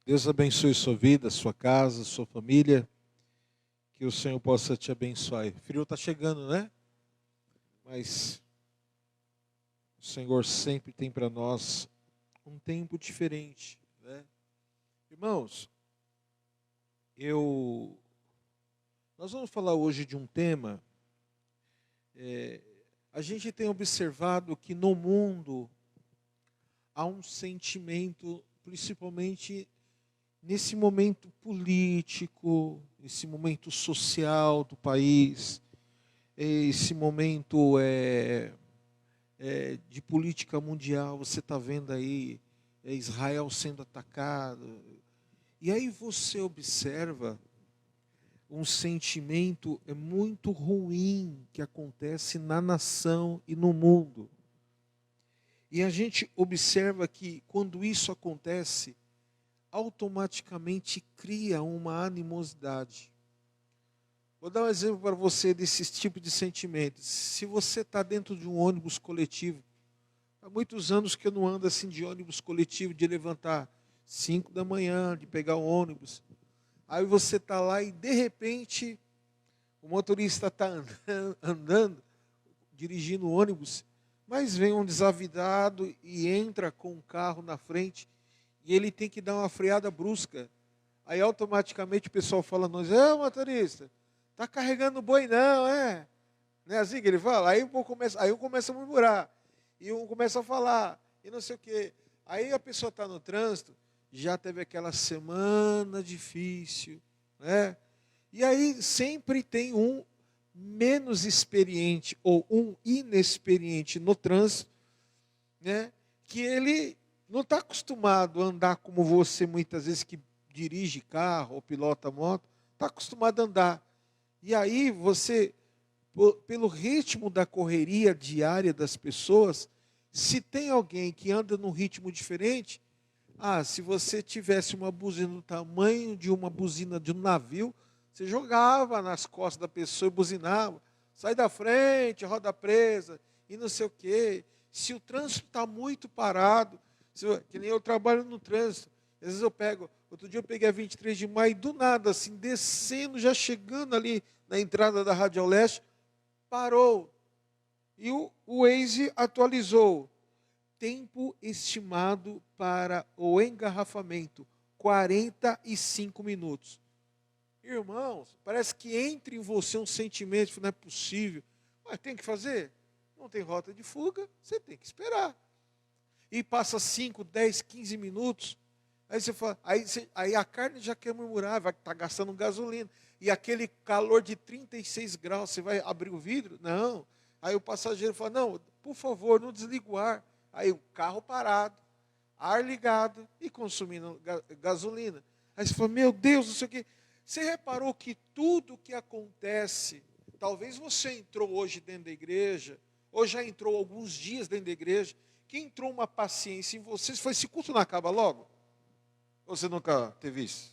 Deus abençoe sua vida, sua casa, sua família. Que o Senhor possa te abençoar. O frio está chegando, né? Mas o Senhor sempre tem para nós um tempo diferente, né? Irmãos, eu nós vamos falar hoje de um tema. é, a gente tem observado que no mundo há um sentimento, principalmente nesse momento político, esse momento social do país, esse momento de política mundial. Você está vendo aí Israel sendo atacado. E aí você observa um sentimento muito ruim que acontece na nação e no mundo. E a gente observa que quando isso acontece, automaticamente cria uma animosidade. Vou dar um exemplo para você desse tipo de sentimento. Se você está dentro de um ônibus coletivo, há muitos anos que eu não ando assim de ônibus coletivo, de levantar 5 da manhã, de pegar o ônibus. Aí você está lá e de repente o motorista está andando, dirigindo o ônibus, mas vem um desavidado e entra com o carro na frente e ele tem que dar uma freada brusca. Aí automaticamente o pessoal fala, nós, motorista, tá carregando boi não, é? Não é assim que ele fala? Aí um começa a murmurar, e um começa a falar, e não sei o quê. Aí a pessoa está no trânsito, já teve aquela semana difícil, né? E aí sempre tem um menos experiente ou um inexperiente no trânsito, né? Que ele não está acostumado a andar como você muitas vezes que dirige carro ou pilota moto, está acostumado a andar. E aí você, pelo ritmo da correria diária das pessoas, se tem alguém que anda num ritmo diferente, se você tivesse uma buzina do tamanho de uma buzina de um navio, você jogava nas costas da pessoa e buzinava. Sai da frente, roda presa, e não sei o quê. Se o trânsito está muito parado, que nem eu trabalho no trânsito, às vezes eu pego, outro dia eu peguei a 23 de maio, do nada, assim, descendo, já chegando ali na entrada da Radial Leste, parou. E o Waze atualizou. Tempo estimado para o engarrafamento, 45 minutos. Irmãos, parece que entra em você um sentimento, não é possível. Mas tem que fazer? Não tem rota de fuga, você tem que esperar. E passa 5, 10, 15 minutos, aí você fala, aí a carne já quer murmurar, vai estar gastando gasolina. E aquele calor de 36 graus, você vai abrir o vidro? Não. Aí o passageiro fala, não, por favor, não desliga o ar. Aí o carro parado, ar ligado e consumindo gasolina. Aí você fala, meu Deus, não sei o quê. Você reparou que tudo que acontece, talvez você entrou hoje dentro da igreja, ou já entrou alguns dias dentro da igreja, que entrou uma paciência em você, foi, esse culto não acaba logo? Ou você nunca teve isso?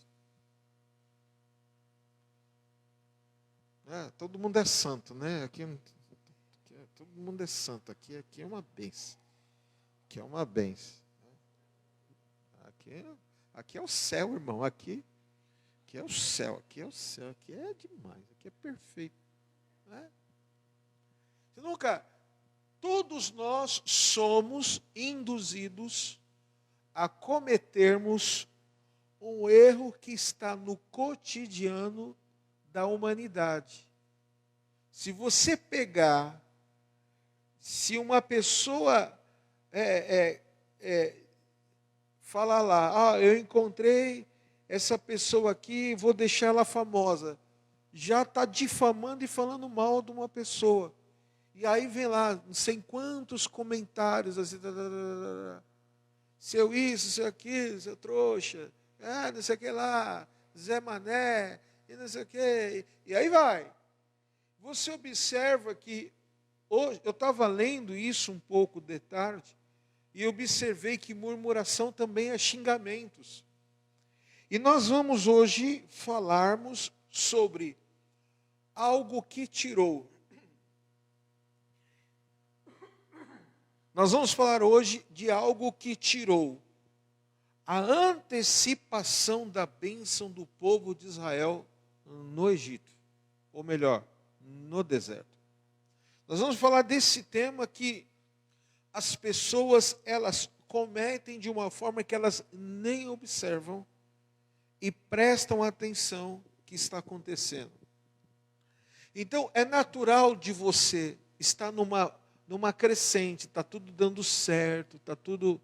Todo mundo é santo, né? Todo mundo é santo, aqui é uma benção. Aqui é uma benção. Aqui é o céu, irmão. Aqui é o céu, aqui é o céu, aqui é demais, aqui é perfeito. Né? Você nunca, todos nós somos induzidos a cometermos um erro que está no cotidiano da humanidade. Se você pegar, se uma pessoa falar lá, eu encontrei essa pessoa aqui, vou deixar ela famosa, já está difamando e falando mal de uma pessoa. E aí vem lá, não sei quantos comentários, assim, seu isso, seu aquilo, seu trouxa, não sei o que lá, Zé Mané, e não sei o que, e aí vai. Você observa que, hoje, eu estava lendo isso um pouco de tarde, e observei que murmuração também é xingamentos. E nós vamos hoje falarmos sobre algo que tirou. Nós vamos falar hoje de algo que tirou a antecipação da bênção do povo de Israel no Egito, ou melhor, no deserto. Nós vamos falar desse tema que as pessoas, elas cometem de uma forma que elas nem observam e prestam atenção que está acontecendo. Então, é natural de você estar numa crescente, está tudo dando certo, está tudo...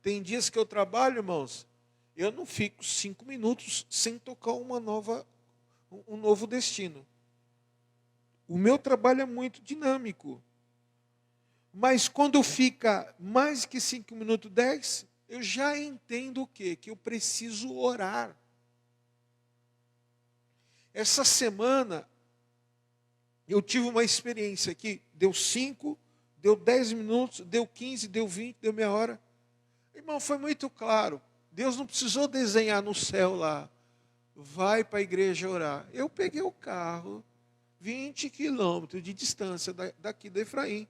Tem dias que eu trabalho, irmãos, eu não fico 5 minutos sem tocar um novo destino. O meu trabalho é muito dinâmico. Mas quando fica mais que 5 minutos, 10, eu já entendo o quê? Que eu preciso orar. Essa semana, eu tive uma experiência que deu 5, deu 10 minutos, deu 15, deu 20, deu meia hora. Irmão, foi muito claro. Deus não precisou desenhar no céu lá. Vai para a igreja orar. Eu peguei o carro, 20 quilômetros de distância daqui do Efraim.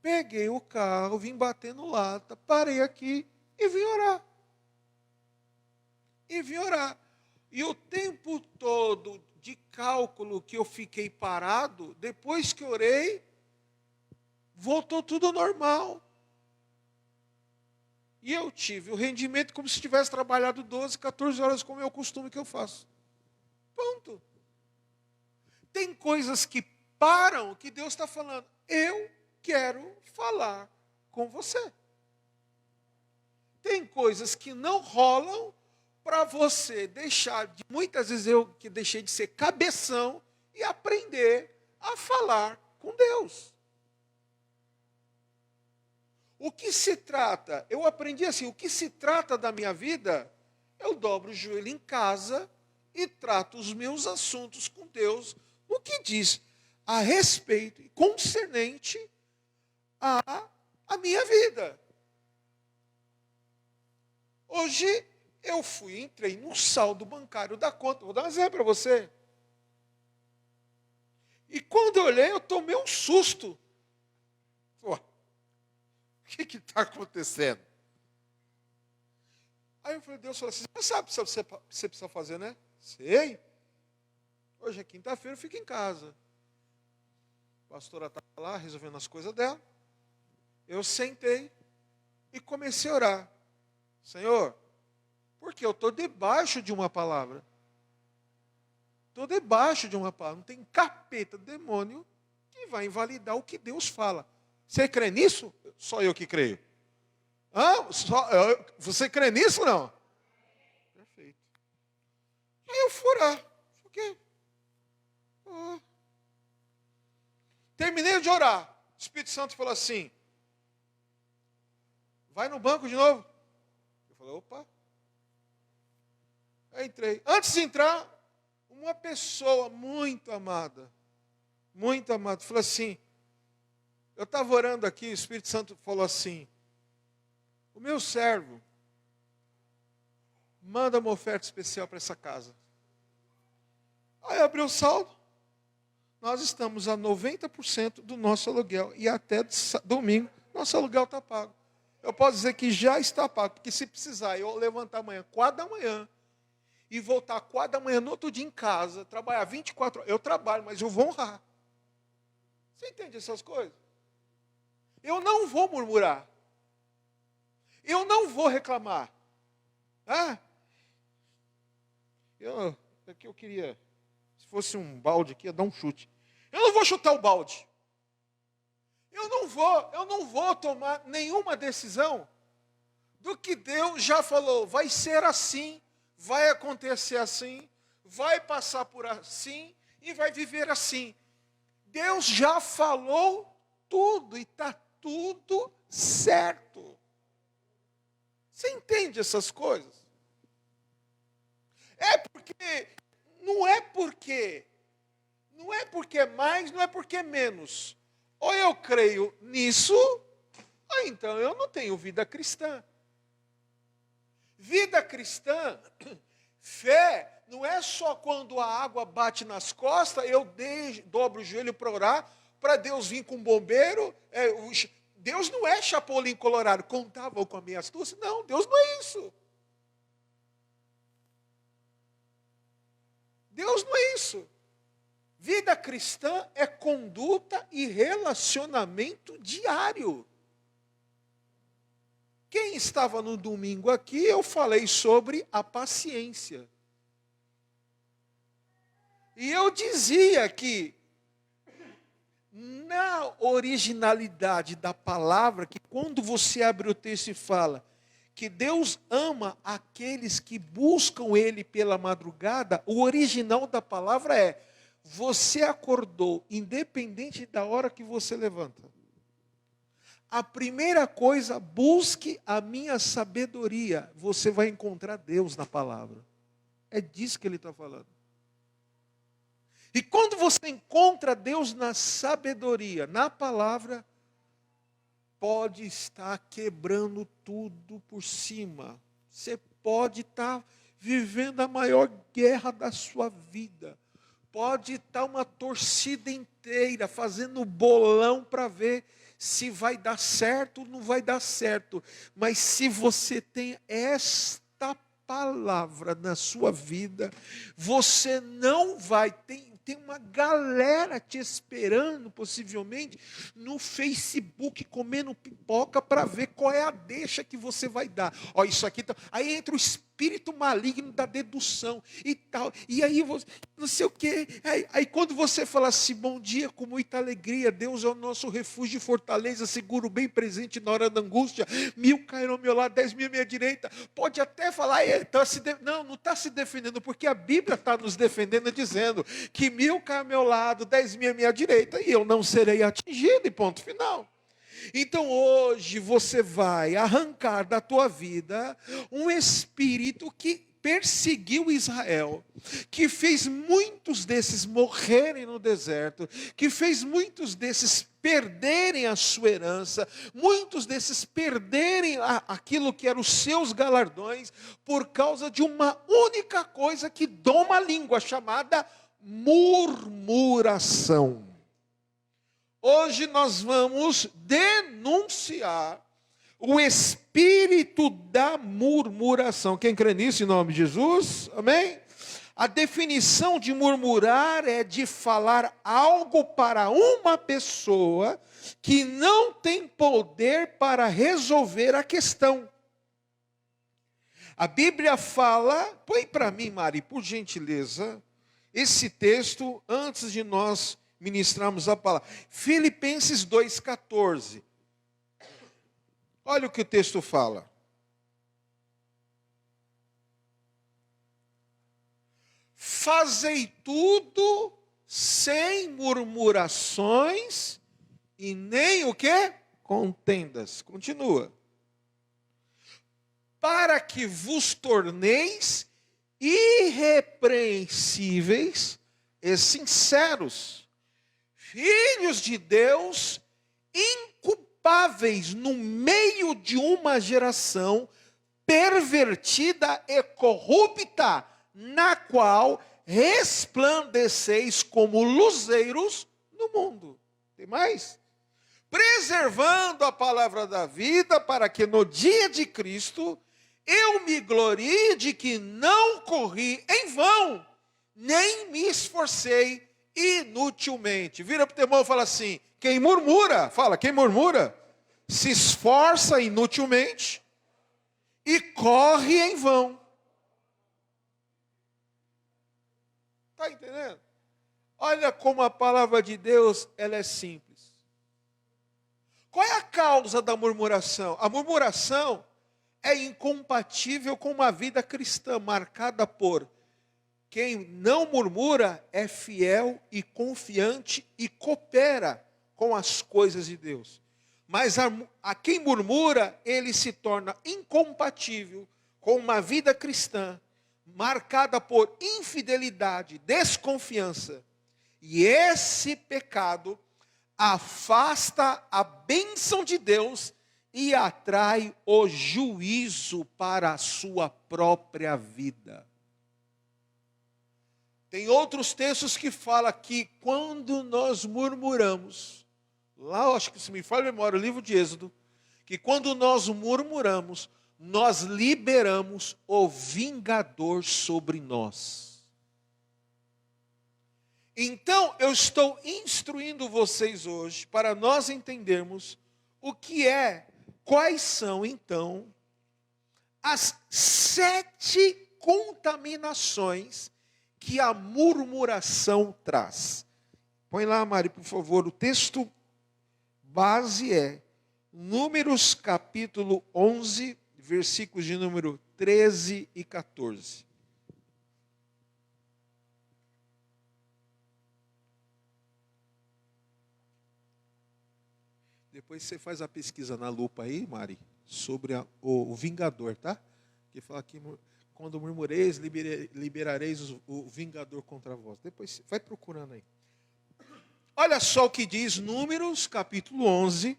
Peguei o carro, vim batendo lata, parei aqui e vim orar. E o tempo todo de cálculo que eu fiquei parado, depois que orei, voltou tudo normal. E eu tive o rendimento como se tivesse trabalhado 12, 14 horas, como é o costume que eu faço. Ponto. Tem coisas que param, que Deus está falando. Eu quero falar com você. Tem coisas que não rolam para você deixar, muitas vezes eu que deixei de ser cabeção e aprender a falar com Deus. O que se trata, eu aprendi assim, o que se trata da minha vida, eu dobro o joelho em casa e trato os meus assuntos com Deus, no que diz a respeito e concernente a minha vida. Hoje eu entrei no saldo bancário da conta, vou dar um exemplo para você. E quando eu olhei, eu tomei um susto. Pô, o que está acontecendo? Aí eu falei, Deus falou assim, você sabe o que você precisa fazer, né? Sei. Hoje é quinta-feira, eu fico em casa. A pastora estava lá, resolvendo as coisas dela. Eu sentei e comecei a orar. Senhor, porque eu estou debaixo de uma palavra. Estou debaixo de uma palavra. Não tem capeta, demônio, que vai invalidar o que Deus fala. Você crê nisso? Só eu que creio. Você crê nisso ou não? Perfeito. Aí eu fui orar. O quê? Terminei de orar. O Espírito Santo falou assim, vai no banco de novo. Eu falei, opa. Aí entrei. Antes de entrar, uma pessoa muito amada, falou assim, eu estava orando aqui, o Espírito Santo falou assim, o meu servo manda uma oferta especial para essa casa. Aí abriu o saldo, nós estamos a 90% do nosso aluguel, e até domingo, nosso aluguel está pago. Eu posso dizer que já está pago, porque se precisar, eu levantar amanhã, 4 da manhã, e voltar 4 da manhã no outro dia em casa, trabalhar 24 horas, eu trabalho, mas eu vou honrar. Você entende essas coisas? Eu não vou murmurar. Eu não vou reclamar. Eu queria, se fosse um balde aqui, ia dar um chute. Eu não vou chutar o balde. Eu não vou tomar nenhuma decisão do que Deus já falou. Vai ser assim, vai acontecer assim, vai passar por assim e vai viver assim. Deus já falou tudo e está tudo certo. Você entende essas coisas? Não é porque é mais, não é porque é menos. Ou eu creio nisso, ou então eu não tenho vida cristã. Vida cristã, fé, não é só quando a água bate nas costas, eu dobro o joelho para orar, para Deus vir com um bombeiro, Deus não é Chapolin Colorado, contavam com a minha astúcia. Não, Deus não é isso. Deus não é isso. Vida cristã é conduta e relacionamento diário. Quem estava no domingo aqui, eu falei sobre a paciência. E eu dizia que, na originalidade da palavra, que quando você abre o texto e fala que Deus ama aqueles que buscam Ele pela madrugada, o original da palavra é: você acordou, independente da hora que você levanta. A primeira coisa, busque a minha sabedoria. Você vai encontrar Deus na palavra. É disso que ele está falando. E quando você encontra Deus na sabedoria, na palavra, pode estar quebrando tudo por cima. Você pode estar vivendo a maior guerra da sua vida. Pode estar uma torcida inteira fazendo bolão para ver se vai dar certo ou não vai dar certo. Mas se você tem esta palavra na sua vida, você não vai ter. Tem uma galera te esperando, possivelmente, no Facebook, comendo pipoca para ver qual é a deixa que você vai dar. Ó, isso aqui tá... Aí entra o espírito maligno da dedução e tal. E aí você, não sei o quê. Aí quando você fala assim, bom dia, com muita alegria, Deus é o nosso refúgio e fortaleza, seguro bem presente na hora da angústia. 1000 cairão ao meu lado, 10.000 à minha direita. Pode até falar, não está se defendendo, porque a Bíblia está nos defendendo, dizendo que 1000 caem ao meu lado, 10.000 à minha direita, e eu não serei atingido, e ponto final. Então hoje você vai arrancar da tua vida um espírito que perseguiu Israel, que fez muitos desses morrerem no deserto, que fez muitos desses perderem a sua herança, muitos desses perderem aquilo que eram os seus galardões, por causa de uma única coisa que doma a língua, chamada murmuração. Hoje nós vamos denunciar o espírito da murmuração. Quem crê nisso em nome de Jesus? Amém? A definição de murmurar é de falar algo para uma pessoa que não tem poder para resolver a questão. A Bíblia fala, põe para mim, Mari, por gentileza, esse texto antes de nós ministrarmos a palavra. Filipenses 2,14. Olha o que o texto fala. Fazei tudo sem murmurações e nem o quê? Contendas. Continua. Para que vos torneis irrepreensíveis e sinceros, filhos de Deus, inculpáveis no meio de uma geração pervertida e corrupta, na qual resplandeceis como luzeiros no mundo. Tem mais? Preservando a palavra da vida, para que no dia de Cristo eu me glorie de que não corri em vão, nem me esforcei inutilmente. Vira para o teu irmão e fala assim: quem murmura, fala, quem murmura, se esforça inutilmente e corre em vão. Está entendendo? Olha como a palavra de Deus, ela é simples. Qual é a causa da murmuração? A murmuração é incompatível com uma vida cristã marcada por quem não murmura é fiel e confiante e coopera com as coisas de Deus. Mas a quem murmura, ele se torna incompatível com uma vida cristã marcada por infidelidade, desconfiança. E esse pecado afasta a bênção de Deus e atrai o juízo para a sua própria vida. Tem outros textos que falam que quando nós murmuramos, lá, acho que se me falha a memória, o livro de Êxodo, que quando nós murmuramos, nós liberamos o vingador sobre nós. Então, eu estou instruindo vocês hoje para nós entendermos quais são, então, as 7 contaminações que a murmuração traz. Põe lá, Mari, por favor, o texto base é Números capítulo 11, versículos de número 13 e 14. Depois você faz a pesquisa na lupa aí, Mari, sobre o vingador, tá? Que fala que quando murmureis, liberareis o vingador contra vós. Depois vai procurando aí. Olha só o que diz Números, capítulo 11,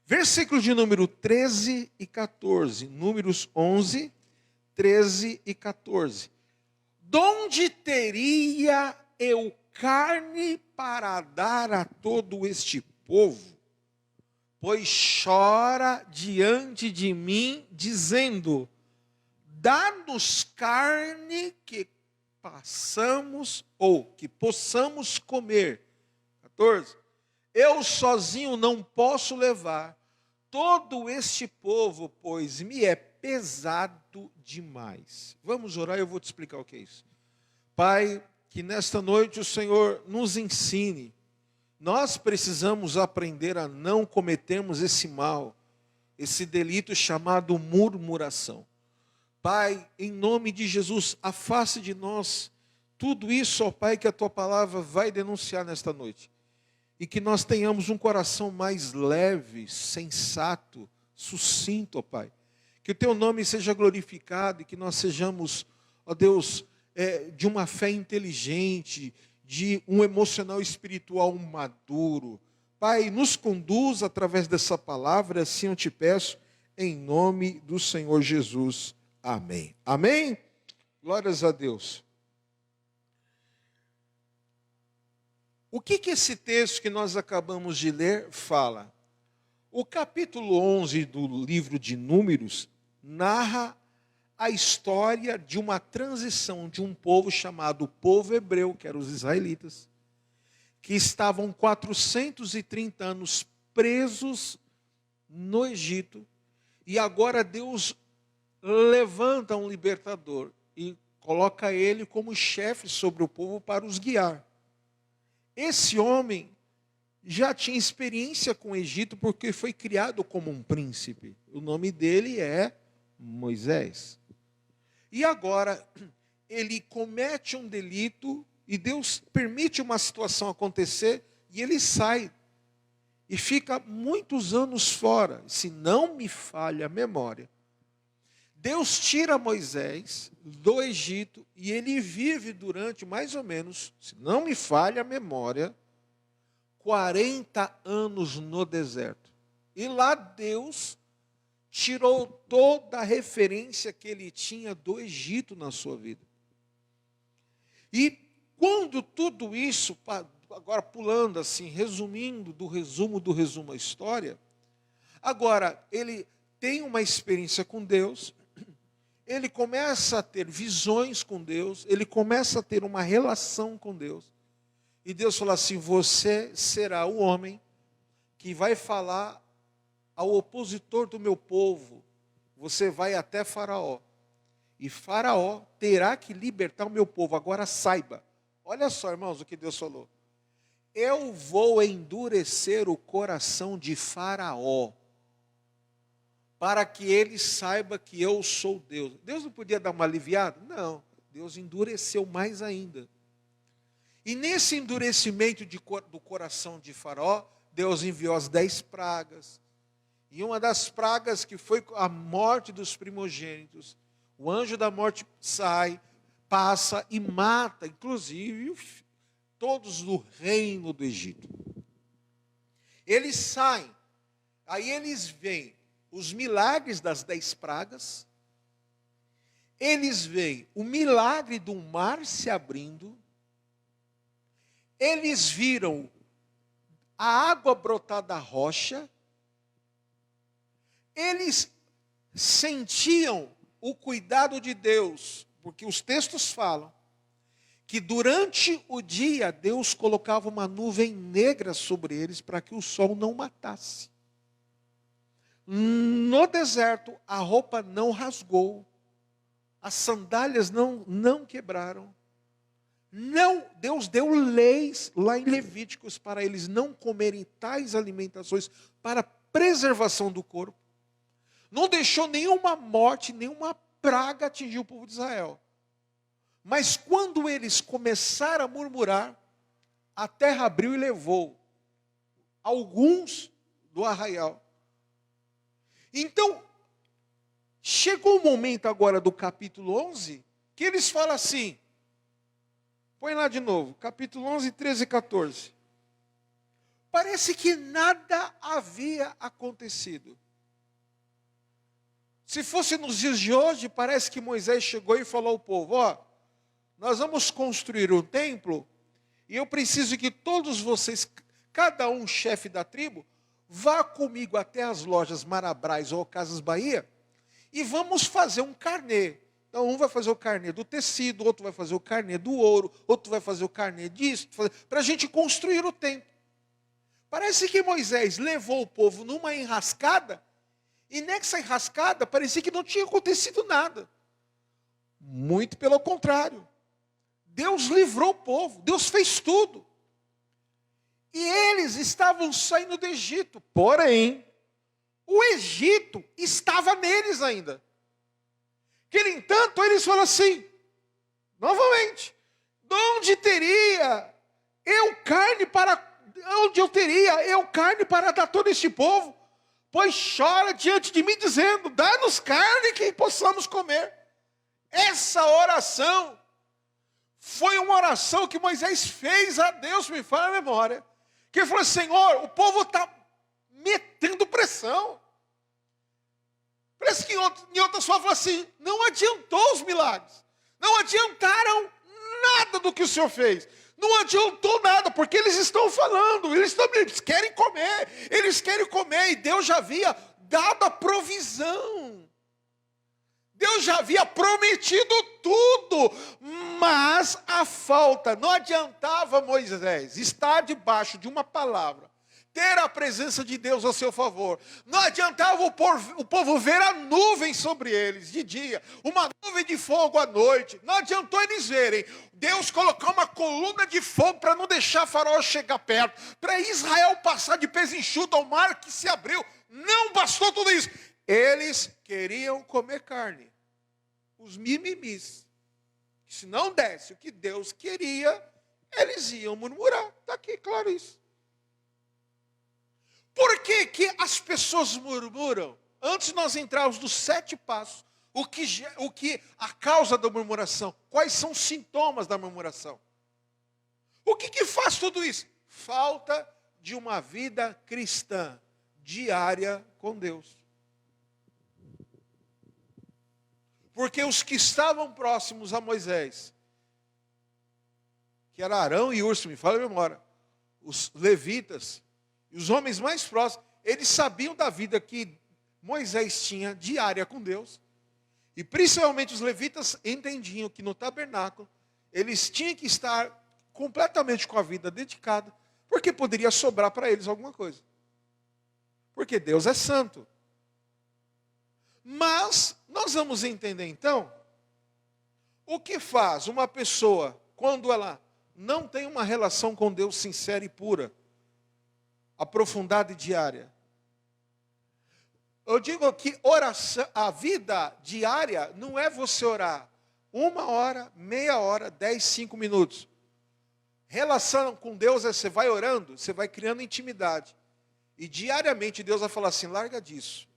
versículos de número 13 e 14. Números 11, 13 e 14. Donde teria eu carne para dar a todo este povo? Pois chora diante de mim, dizendo: dá-nos carne que possamos comer. 14. Eu sozinho não posso levar todo este povo, pois me é pesado demais. Vamos orar, eu vou te explicar o que é isso. Pai, que nesta noite o Senhor nos ensine. Nós precisamos aprender a não cometermos esse mal, esse delito chamado murmuração. Pai, em nome de Jesus, afaste de nós tudo isso, ó Pai, que a Tua palavra vai denunciar nesta noite. E que nós tenhamos um coração mais leve, sensato, sucinto, ó Pai. Que o Teu nome seja glorificado e que nós sejamos, ó Deus, de uma fé inteligente, de um emocional espiritual maduro. Pai, nos conduz através dessa palavra, assim eu te peço, em nome do Senhor Jesus. Amém. Amém? Glórias a Deus. O que esse texto que nós acabamos de ler fala? O capítulo 11 do livro de Números narra a história de uma transição de um povo chamado povo hebreu, que eram os israelitas, que estavam 430 anos presos no Egito, e agora Deus levanta um libertador e coloca ele como chefe sobre o povo para os guiar. Esse homem já tinha experiência com o Egito porque foi criado como um príncipe. O nome dele é Moisés. E agora ele comete um delito e Deus permite uma situação acontecer e ele sai e fica muitos anos fora. Se não me falha a memória, Deus tira Moisés do Egito e ele vive durante mais ou menos, se não me falha a memória, 40 anos no deserto. E lá Deus tirou toda a referência que ele tinha do Egito na sua vida. E quando tudo isso, agora pulando assim, resumindo do resumo a história, agora ele tem uma experiência com Deus, ele começa a ter visões com Deus, ele começa a ter uma relação com Deus. E Deus fala assim: você será o homem que vai falar ao opositor do meu povo. Você vai até Faraó. E Faraó terá que libertar o meu povo. Agora saiba. Olha só, irmãos, o que Deus falou. Eu vou endurecer o coração de Faraó, para que ele saiba que eu sou Deus. Deus não podia dar uma aliviada? Não. Deus endureceu mais ainda. E nesse endurecimento do coração de Faraó, Deus enviou as 10 pragas. E uma das pragas que foi a morte dos primogênitos, o anjo da morte sai, passa e mata, inclusive, todos do reino do Egito. Eles saem, aí eles veem os milagres das 10 pragas, eles veem o milagre do mar se abrindo, eles viram a água brotar da rocha, eles sentiam o cuidado de Deus, porque os textos falam que durante o dia Deus colocava uma nuvem negra sobre eles para que o sol não matasse. No deserto a roupa não rasgou, as sandálias não quebraram. Não, Deus deu leis lá em Levíticos para eles não comerem tais alimentações para preservação do corpo. Não deixou nenhuma morte, nenhuma praga atingir o povo de Israel. Mas quando eles começaram a murmurar, a terra abriu e levou alguns do arraial. Então, chegou o momento agora do capítulo 11, que eles falam assim, põe lá de novo, capítulo 11, 13 e 14. Parece que nada havia acontecido. Se fosse nos dias de hoje, parece que Moisés chegou e falou ao povo, nós vamos construir um templo, e eu preciso que todos vocês, cada um chefe da tribo, vá comigo até as lojas Marabras ou Casas Bahia, e vamos fazer um carnê. Então um vai fazer o carnê do tecido, outro vai fazer o carnê do ouro, outro vai fazer o carnê disso, para a gente construir o templo. Parece que Moisés levou o povo numa enrascada, e nessa enrascada parecia que não tinha acontecido nada. Muito pelo contrário. Deus livrou o povo, Deus fez tudo. E eles estavam saindo do Egito, porém, o Egito estava neles ainda. Que, no entanto, eles falam assim, novamente, de onde teria eu carne para dar todo este povo? Pois chora diante de mim dizendo, dá-nos carne que possamos comer. Essa oração foi uma oração que Moisés fez a Deus, me fala a memória. Que ele falou, Senhor, o povo está metendo pressão. Parece que em outras falas falou assim, não adiantou os milagres. Não adiantaram nada do que o Senhor fez. Não adiantou nada, porque eles estão falando, eles querem comer, e Deus já havia dado a provisão. Deus já havia prometido tudo, mas a falta, não adiantava Moisés estar debaixo de uma palavra, ter a presença de Deus a seu favor. Não adiantava o povo ver a nuvem sobre eles de dia, uma nuvem de fogo à noite. Não adiantou eles verem Deus colocar uma coluna de fogo para não deixar Faraó chegar perto, para Israel passar de pés enxuto ao mar que se abriu. Não bastou tudo isso. Eles queriam comer carne. Os mimimis. Se não desse o que Deus queria, eles iam murmurar. Está aqui claro isso. Por que que as pessoas murmuram? Antes de nós entrarmos nos 7 passos, o que a causa da murmuração? Quais são os sintomas da murmuração? O que faz tudo isso? Falta de uma vida cristã diária com Deus. Porque os que estavam próximos a Moisés, que era Arão e Hur, me fala a memória, os levitas, e os homens mais próximos, eles sabiam da vida que Moisés tinha diária com Deus. E principalmente os levitas entendiam que no tabernáculo, eles tinham que estar completamente com a vida dedicada, porque poderia sobrar para eles alguma coisa. Porque Deus é santo. Mas nós vamos entender então, o que faz uma pessoa quando ela não tem uma relação com Deus sincera e pura, aprofundada e diária. Eu digo que oração, a vida diária não é você orar 1 hora, meia hora, 10, 5 minutos. Relação com Deus é você vai orando, você vai criando intimidade. E diariamente Deus vai falar assim, larga disso.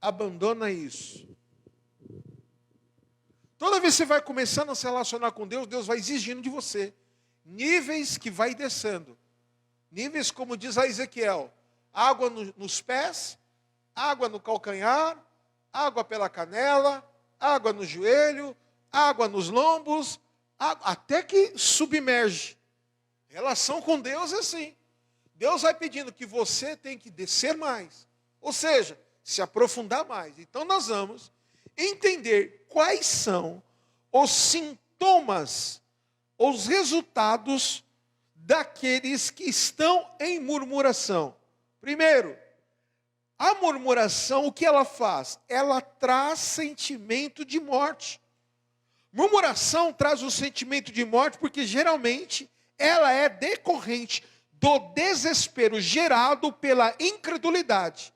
Abandona isso. Toda vez que você vai começando a se relacionar com Deus, Deus vai exigindo de você níveis que vai descendo. Níveis como diz a Ezequiel, água nos pés, água no calcanhar, água pela canela, água no joelho, água nos lombos, até que submerge. Relação com Deus é assim. Deus vai pedindo que você tem que descer mais. Ou seja, se aprofundar mais. Então nós vamos entender quais são os sintomas, os resultados daqueles que estão em murmuração. Primeiro, a murmuração, o que ela faz? Ela traz sentimento de morte. Murmuração traz o sentimento de morte porque geralmente ela é decorrente do desespero gerado pela incredulidade.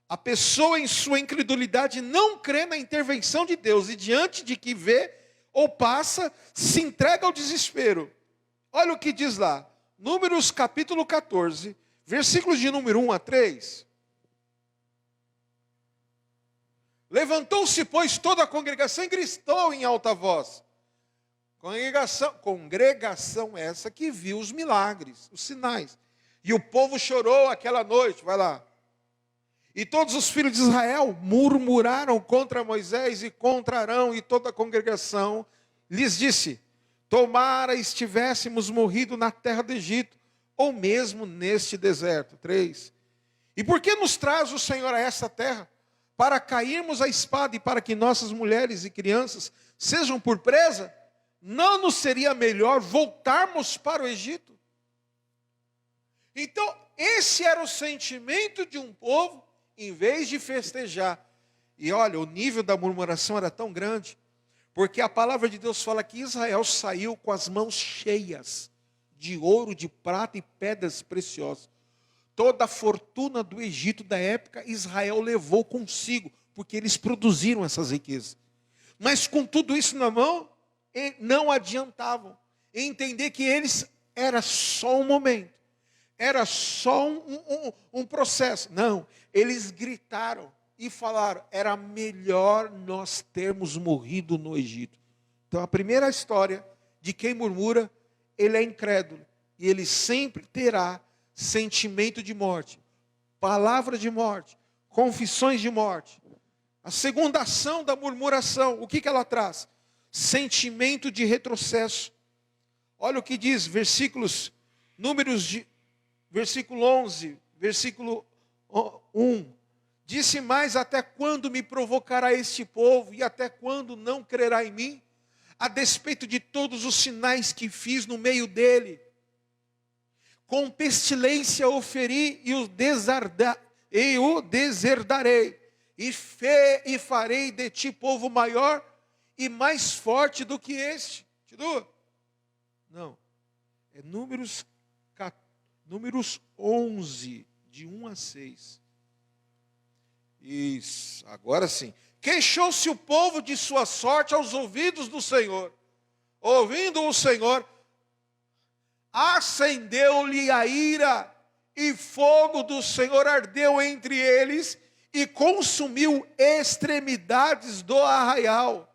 A pessoa em sua incredulidade não crê na intervenção de Deus e diante de que vê ou passa, se entrega ao desespero. Olha o que diz lá, Números capítulo 14, versículos de número 1 a 3. Levantou-se, pois, toda a congregação e gritou em alta voz. Congregação essa que viu os milagres, os sinais. E o povo chorou aquela noite, vai lá. E todos os filhos de Israel murmuraram contra Moisés e contra Arão, e toda a congregação lhes disse: tomara estivéssemos morrido na terra do Egito, ou mesmo neste deserto. 3. E por que nos traz o Senhor a esta terra? Para cairmos a espada e para que nossas mulheres e crianças sejam por presa? Não nos seria melhor voltarmos para o Egito? Então, esse era o sentimento de um povo, em vez de festejar. E olha, o nível da murmuração era tão grande, porque a palavra de Deus fala que Israel saiu com as mãos cheias de ouro, de prata e pedras preciosas. Toda a fortuna do Egito da época, Israel levou consigo, porque eles produziram essas riquezas. Mas com tudo isso na mão, não adiantavam entender que eles era só um momento, era só um processo. Não, eles gritaram e falaram: era melhor nós termos morrido no Egito. Então a primeira história de quem murmura, ele é incrédulo, e ele sempre terá sentimento de morte, palavra de morte, confissões de morte. A segunda ação da murmuração, o que ela traz? Sentimento de retrocesso. Olha o que diz, versículo 11, versículo 1. Disse mais: até quando me provocará este povo, e até quando não crerá em mim? A despeito de todos os sinais que fiz no meio dele. Com pestilência o feri e o deserdarei. E farei de ti povo maior e mais forte do que este. Não. É Números 11, de 1 a 6. Isso, agora sim. Queixou-se o povo de sua sorte aos ouvidos do Senhor. Ouvindo o Senhor, acendeu-lhe a ira, e fogo do Senhor ardeu entre eles, e consumiu extremidades do arraial.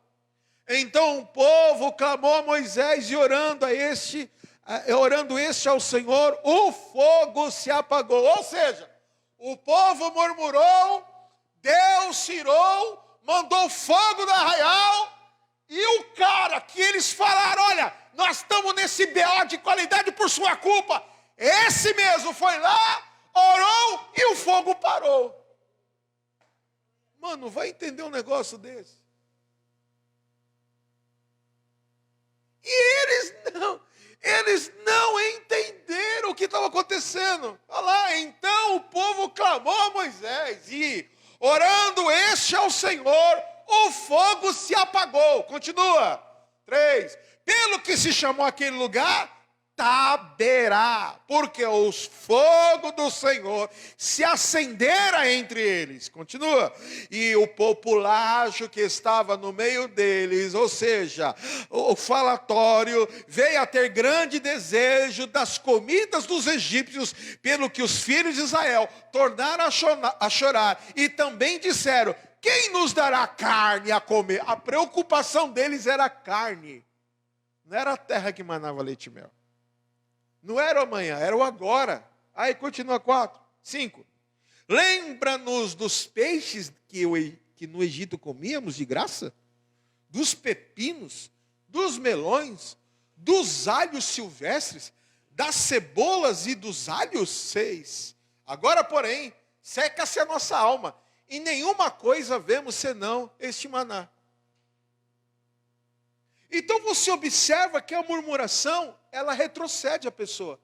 Então o povo clamou a Moisés, e orando este ao Senhor, o fogo se apagou. Ou seja, o povo murmurou, Deus se irou, mandou fogo no arraial, e o cara que eles falaram: olha, nós estamos nesse BO de qualidade por sua culpa, esse mesmo foi lá, orou e o fogo parou. Mano, vai entender um negócio desse? E eles não entenderam o que estava acontecendo. Olha lá, então o povo clamou a Moisés, e orando este ao Senhor, o fogo se apagou. Continua. 3. Pelo que se chamou aquele lugar Taberá, porque o fogo do Senhor se acendera entre eles. Continua. E o populacho que estava no meio deles, ou seja, o falatório, veio a ter grande desejo das comidas dos egípcios, pelo que os filhos de Israel tornaram a chorar, e também disseram: quem nos dará carne a comer? A preocupação deles era a carne, não era a terra que manava leite e mel. Não era o amanhã, era o agora. Aí continua 4, 5. Lembra-nos dos peixes que no Egito comíamos de graça? Dos pepinos, dos melões, dos alhos silvestres. das cebolas e dos alhos? 6. Agora, porém, seca-se a nossa alma, e nenhuma coisa vemos senão este maná. Então você observa que a murmuração, ela retrocede a pessoa.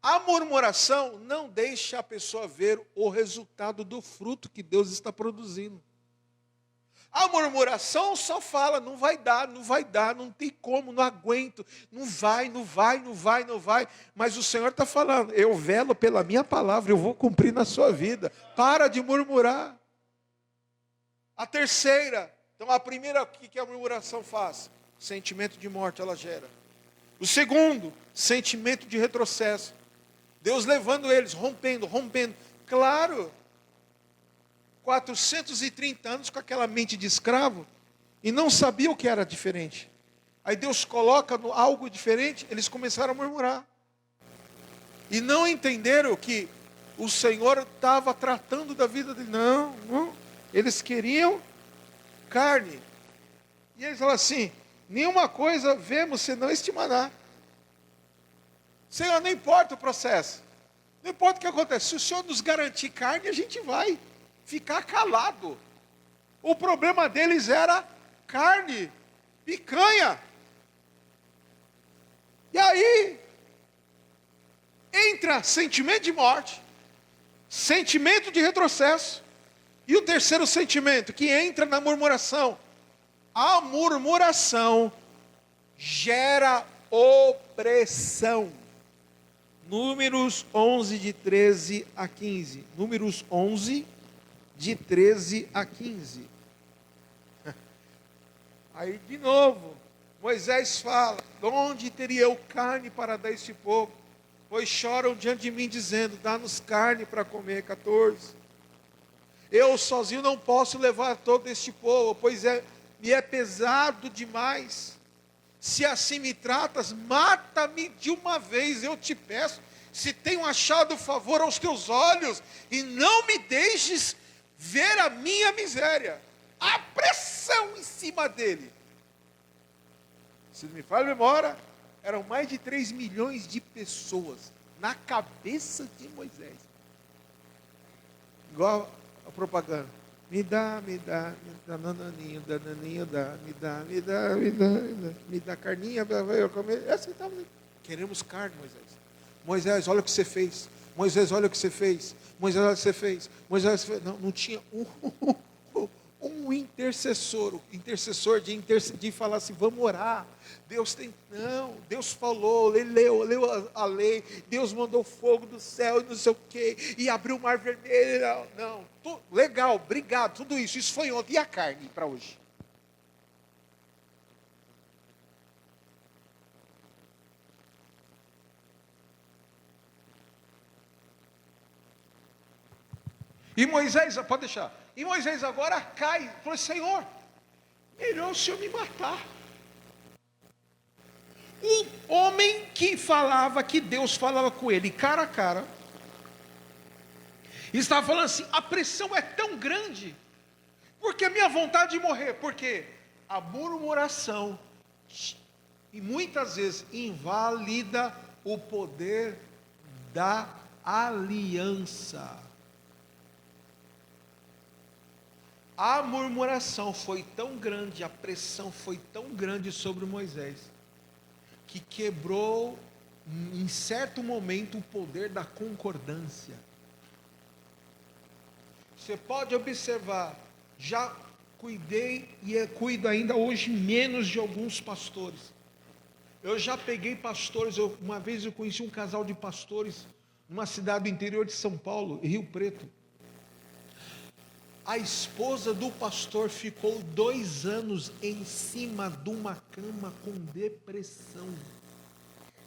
A murmuração não deixa a pessoa ver o resultado do fruto que Deus está produzindo. A murmuração só fala, não vai dar, não tem como, não aguento, não vai. Mas o Senhor está falando, eu velo pela minha palavra, eu vou cumprir na sua vida. Para de murmurar. A terceira, então a primeira, o que a murmuração faz? Sentimento de morte ela gera. O segundo, sentimento de retrocesso. Deus levando eles, rompendo. Claro, 430 anos com aquela mente de escravo, e não sabia o que era diferente. Aí Deus coloca algo diferente, eles começaram a murmurar. E não entenderam que o Senhor estava tratando da vida deles. Não. Eles queriam carne. E eles falaram assim, nenhuma coisa vemos senão este maná. Senhor, não importa o processo. Não importa o que acontece. Se o Senhor nos garantir carne, a gente vai ficar calado. O problema deles era carne, picanha. E aí, entra sentimento de morte, sentimento de retrocesso, e o terceiro sentimento, que entra na murmuração. A murmuração gera opressão. Números 11, de 13 a 15. Números 11, de 13 a 15. Aí de novo, Moisés fala, onde teria eu carne para dar este povo? Pois choram diante de mim dizendo, dá-nos carne para comer. 14. Eu sozinho não posso levar todo este povo, pois me é pesado demais. Se assim me tratas, mata-me de uma vez, eu te peço, se tenho achado favor aos teus olhos, e não me deixes ver a minha miséria. A pressão em cima dele. Se não me falha a memória, eram mais de 3 milhões de pessoas na cabeça de Moisés. Igual a propaganda. Me dá, dananinho, me dá carninha para eu comer. Essa estava. Queremos carne, Moisés. Moisés, olha o que você fez. Moisés, olha o que você fez. Moisés, olha o que você fez. Moisés, não tinha um intercessor de falar assim, vamos orar. Deus falou, ele leu a lei, Deus mandou fogo do céu e não sei o quê, e abriu o mar vermelho. Legal, obrigado, tudo isso foi ontem. E a carne para hoje? E Moisés, pode deixar. E Moisés agora cai, falou, Senhor, melhor o Senhor me matar. Um homem que falava que Deus falava com ele cara a cara, estava falando assim, a pressão é tão grande, porque a minha vontade de morrer, porque a murmuração, e muitas vezes invalida o poder da aliança. A murmuração foi tão grande, a pressão foi tão grande sobre Moisés, que quebrou, em certo momento, o poder da concordância. Você pode observar, já cuidei e cuido ainda hoje menos de alguns pastores. Eu já peguei pastores, uma vez eu conheci um casal de pastores, numa cidade do interior de São Paulo, Rio Preto. A esposa do pastor ficou 2 anos em cima de uma cama com depressão,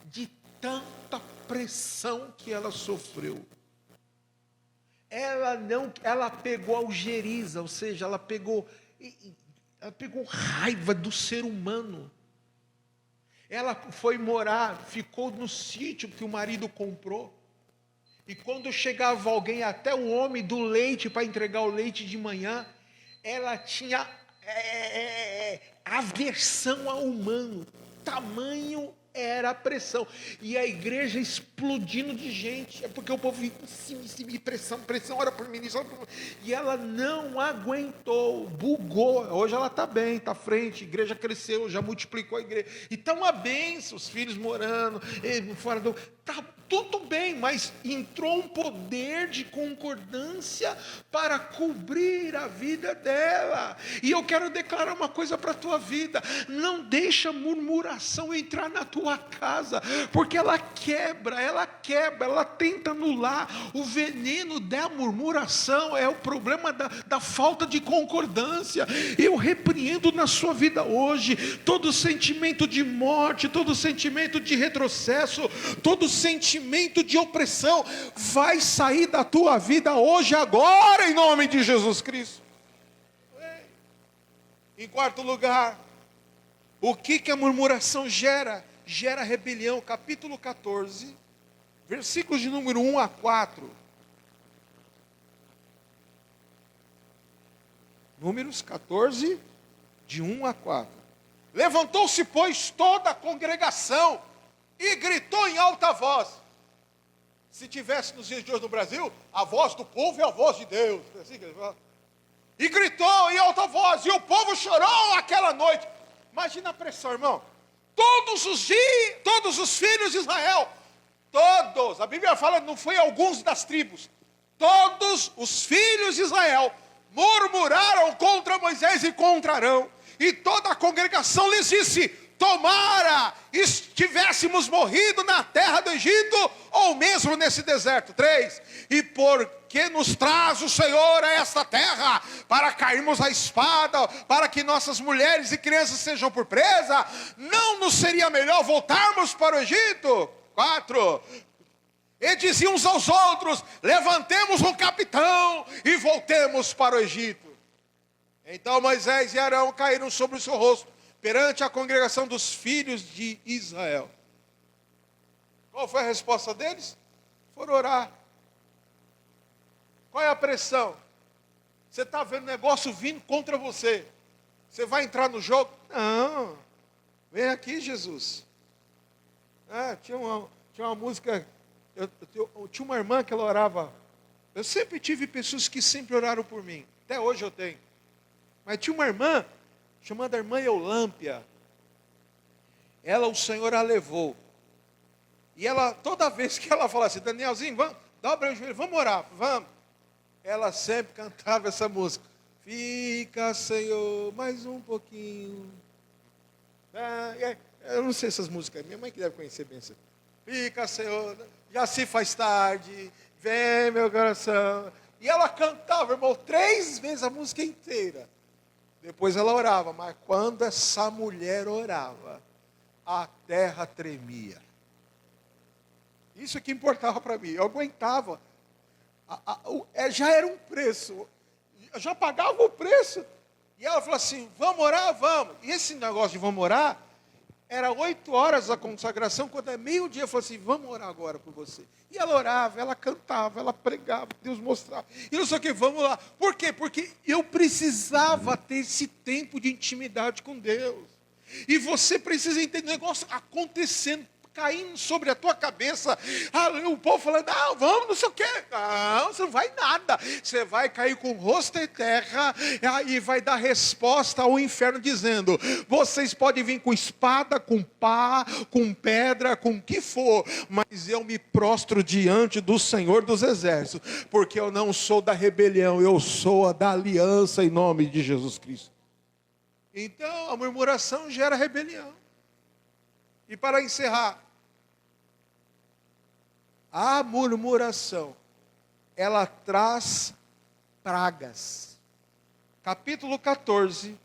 de tanta pressão que ela sofreu. Ela pegou algeriza, ou seja, ela pegou raiva do ser humano. Ela foi morar, ficou no sítio que o marido comprou. E quando chegava alguém, até o homem do leite, para entregar o leite de manhã, ela tinha aversão ao humano, tamanho era a pressão. E a igreja explodindo de gente. É porque o povo vinha em cima, pressão, ora por mim. E ela não aguentou, bugou. Hoje ela está bem, está à frente, a igreja cresceu, já multiplicou a igreja. E está uma benção, os filhos morando, fora do... Está tudo bem, mas entrou um poder de concordância para cobrir a vida dela. E eu quero declarar uma coisa para a tua vida: não deixa murmuração entrar na tua casa, porque ela quebra, ela tenta anular. O veneno da murmuração é o problema da falta de concordância. Eu repreendo na sua vida hoje todo sentimento de morte, todo sentimento de retrocesso, todo sentimento de opressão vai sair da tua vida hoje, agora, em nome de Jesus Cristo. Em quarto lugar, o que a murmuração gera? Gera rebelião. Capítulo 14, versículos de número 1 a 4. Números 14, de 1 a 4. Levantou-se, pois, toda a congregação e gritou em alta voz. Se tivesse nos dias de hoje no Brasil, a voz do povo é a voz de Deus. Assim que ele fala. E gritou em alta voz, e o povo chorou aquela noite. Imagina a pressão, irmão. Todos os filhos de Israel, todos, a Bíblia fala, não foi alguns das tribos, todos os filhos de Israel murmuraram contra Moisés e contra Arão. E toda a congregação lhes disse: tomara estivéssemos morrido na terra do Egito, ou mesmo nesse deserto. 3. E por que nos traz o Senhor a esta terra? Para cairmos à espada, para que nossas mulheres e crianças sejam por presa? Não nos seria melhor voltarmos para o Egito? 4. E diziam uns aos outros: levantemos um capitão e voltemos para o Egito. Então Moisés e Arão caíram sobre o seu rosto perante a congregação dos filhos de Israel. Qual foi a resposta deles? Foram orar. Qual é a pressão? Você está vendo negócio vindo contra você. Você vai entrar no jogo? Não. Vem aqui, Jesus. Tinha uma música, eu tinha uma irmã que ela orava. Eu sempre tive pessoas que sempre oraram por mim. Até hoje eu tenho. Mas tinha uma irmã chamada irmã Eulâmpia. Ela, o Senhor a levou. E ela, toda vez que ela falava assim: Danielzinho, vamos, dobra o joelho, vamos orar, vamos. Ela sempre cantava essa música: fica, Senhor, mais um pouquinho. Eu não sei essas músicas, minha mãe que deve conhecer bem isso. Fica, Senhor, já se faz tarde, vem meu coração. E ela cantava, irmão, 3 vezes a música inteira. Depois ela orava, mas quando essa mulher orava, a terra tremia. Isso que importava para mim, eu aguentava. Já era um preço, eu já pagava o preço. E ela falou assim: vamos orar? Vamos. E esse negócio de vamos orar, era 8 horas a consagração, quando é meio-dia, eu falei assim: vamos orar agora por você. E ela orava, ela cantava, ela pregava, Deus mostrava. E não sei o que, vamos lá. Por quê? Porque eu precisava ter esse tempo de intimidade com Deus. E você precisa entender o negócio acontecendo, caindo sobre a tua cabeça. O povo falando: não, vamos, não sei o quê. Não, você não vai nada. Você vai cair com o rosto em terra e vai dar resposta ao inferno dizendo: vocês podem vir com espada, com pá, com pedra, com o que for, mas eu me prostro diante do Senhor dos Exércitos, porque eu não sou da rebelião, eu sou a da aliança, em nome de Jesus Cristo. Então a murmuração gera rebelião. E para encerrar, a murmuração, ela traz pragas. Capítulo 14,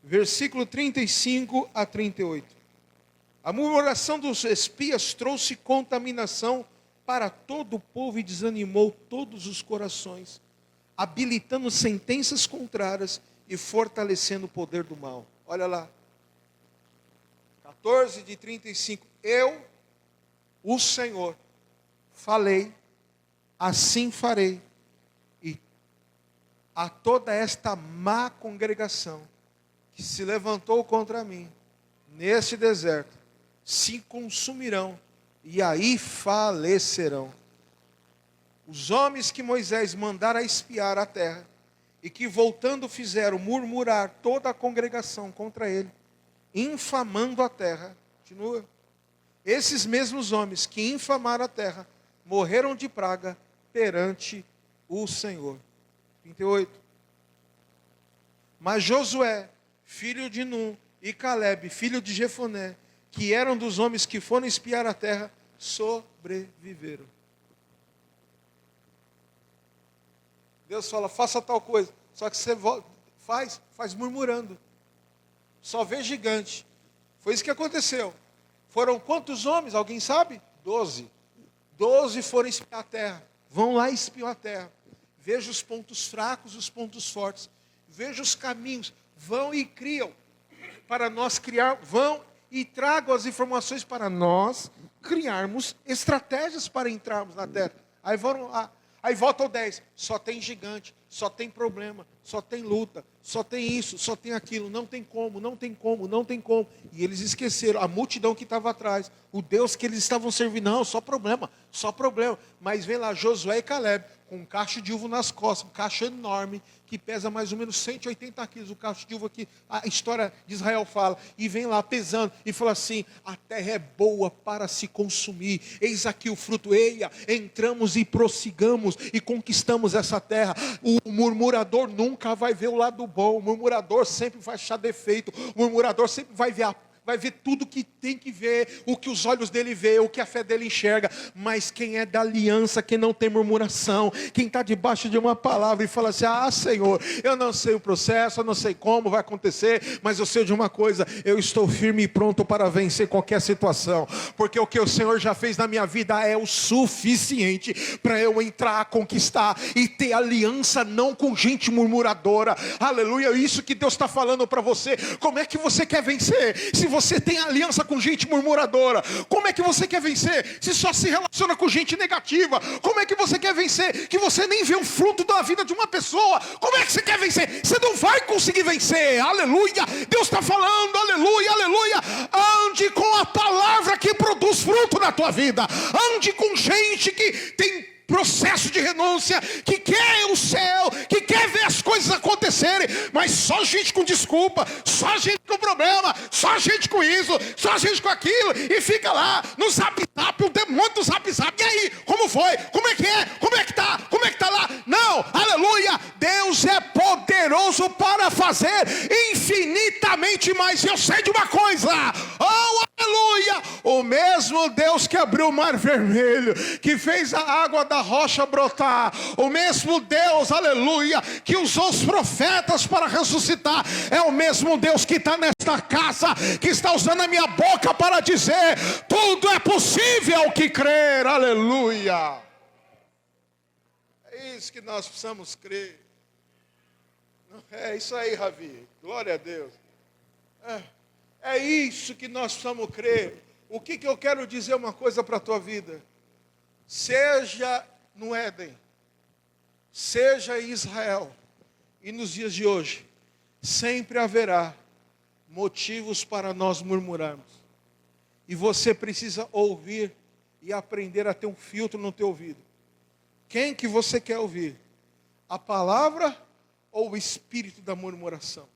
versículo 35 a 38. A murmuração dos espias trouxe contaminação para todo o povo e desanimou todos os corações, habilitando sentenças contrárias e fortalecendo o poder do mal. Olha lá. 14 de 35. Eu, o Senhor, falei, assim farei. E a toda esta má congregação que se levantou contra mim, neste deserto, se consumirão, e aí falecerão. Os homens que Moisés mandara espiar a terra, e que voltando fizeram murmurar toda a congregação contra ele, infamando a terra. Continua. Esses mesmos homens que infamaram a terra, morreram de praga perante o Senhor. 38. Mas Josué, filho de Nun, e Caleb, filho de Jefoné, que eram dos homens que foram espiar a terra, sobreviveram. Deus fala, faça tal coisa. Só que você faz murmurando. Só vê gigante. Foi isso que aconteceu. Foram quantos homens? Alguém sabe? 12. 12 foram espiar a terra. Vão lá e espiam a terra. Veja os pontos fracos, os pontos fortes. Veja os caminhos. Vão e criam. Para nós criar, vão e tragam as informações para nós criarmos estratégias para entrarmos na terra. Aí voltam 10. Só tem gigante, só tem problema, só tem luta, só tem isso, só tem aquilo. Não tem como, não tem como, não tem como. E eles esqueceram a multidão que estava atrás. O Deus que eles estavam servindo. Não, só problema, só problema. Mas vem lá Josué e Caleb, com um cacho de uva nas costas, um cacho enorme, que pesa mais ou menos 180 quilos, o cacho de uva que a história de Israel fala, e vem lá pesando, e fala assim, a terra é boa para se consumir, eis aqui o fruto, eia, entramos e prossigamos, e conquistamos essa terra. O murmurador nunca vai ver o lado bom, o murmurador sempre vai achar defeito, o murmurador sempre vai ver tudo que tem que ver, o que os olhos dele vê, o que a fé dele enxerga. Mas quem é da aliança, quem não tem murmuração, quem está debaixo de uma palavra e fala assim, Senhor, eu não sei o processo, eu não sei como vai acontecer, mas eu sei de uma coisa, eu estou firme e pronto para vencer qualquer situação, porque o que o Senhor já fez na minha vida é o suficiente para eu entrar, conquistar e ter aliança, não com gente murmuradora. Aleluia, isso que Deus está falando para você. Como é que você quer vencer se você tem aliança com gente murmuradora? Como é que você quer vencer se só se relaciona com gente negativa? Como é que você quer vencer que você nem vê o fruto da vida de uma pessoa? Como é que você quer vencer? Você não vai conseguir vencer. Aleluia, Deus está falando, aleluia, aleluia. Ande com a palavra que produz fruto na tua vida. Ande com gente que tem processo de renúncia, que quer o céu, que quer ver as coisas acontecerem, mas só gente com desculpa, só gente com problema, só gente com isso, só gente com aquilo, e fica lá no zap zap, o demônio do zap zap. E aí, como foi? Como é que é? Como é que tá? Como é que tá lá? Não, aleluia, Deus é poderoso para fazer infinitamente mais. Eu sei de uma coisa, aleluia, o mesmo Deus que abriu o mar vermelho, que fez a água da rocha brotar, o mesmo Deus, aleluia, que usou os profetas para ressuscitar, é o mesmo Deus que está nesta casa, que está usando a minha boca para dizer, tudo é possível ao que crer, aleluia. É isso que nós precisamos crer. É isso aí, Ravi, glória a Deus. É isso que nós precisamos crer. O que eu quero dizer uma coisa para a tua vida. Seja no Éden, seja em Israel, e nos dias de hoje, sempre haverá motivos para nós murmurarmos. E você precisa ouvir e aprender a ter um filtro no teu ouvido. Quem que você quer ouvir? A palavra ou o espírito da murmuração?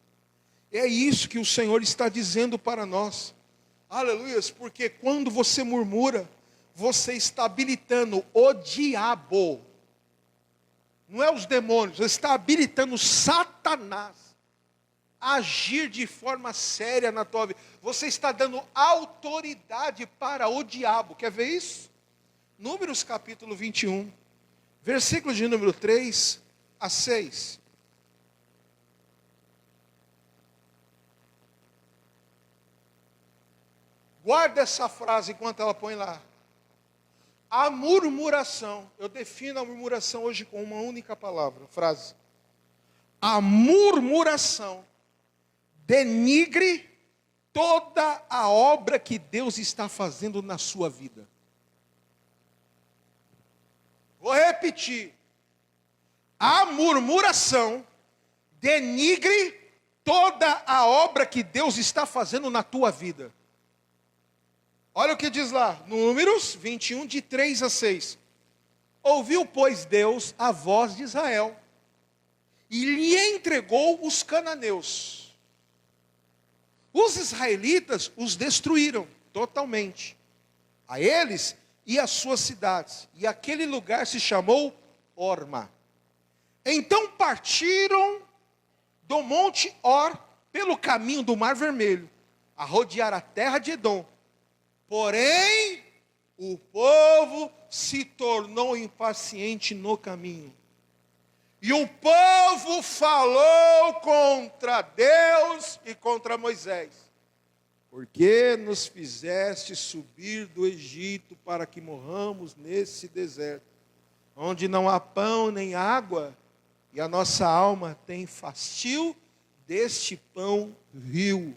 É isso que o Senhor está dizendo para nós. Aleluias, porque quando você murmura, você está habilitando o diabo. Não é os demônios, você está habilitando Satanás a agir de forma séria na tua vida. Você está dando autoridade para o diabo. Quer ver isso? Números capítulo 21, versículo de número 3 a 6. Guarda essa frase enquanto ela põe lá. A murmuração, eu defino a murmuração hoje com uma única palavra, frase. A murmuração denigre toda a obra que Deus está fazendo na sua vida. Vou repetir. A murmuração denigre toda a obra que Deus está fazendo na tua vida. Olha o que diz lá, Números 21, de 3 a 6. Ouviu, pois, Deus a voz de Israel, e lhe entregou os cananeus. Os israelitas os destruíram totalmente, a eles e as suas cidades. E aquele lugar se chamou Orma. Então partiram do monte Or, pelo caminho do Mar Vermelho, a rodear a terra de Edom. Porém, o povo se tornou impaciente no caminho. E o povo falou contra Deus e contra Moisés. Por que nos fizeste subir do Egito para que morramos nesse deserto, onde não há pão nem água, e a nossa alma tem fastio deste pão vil?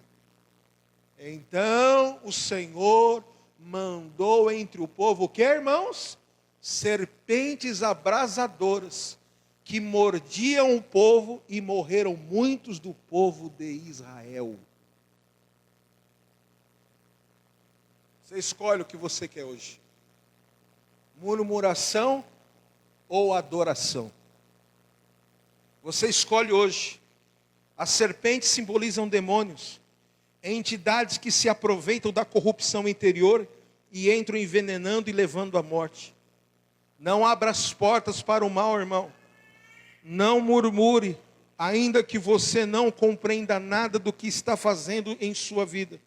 Então o Senhor mandou entre o povo, o que, irmãos? Serpentes abrasadoras, que mordiam o povo, e morreram muitos do povo de Israel. Você escolhe o que você quer hoje: murmuração ou adoração? Você escolhe hoje. As serpentes simbolizam demônios, entidades que se aproveitam da corrupção interior e entram envenenando e levando à morte. Não abra as portas para o mal, irmão. Não murmure, ainda que você não compreenda nada do que está fazendo em sua vida.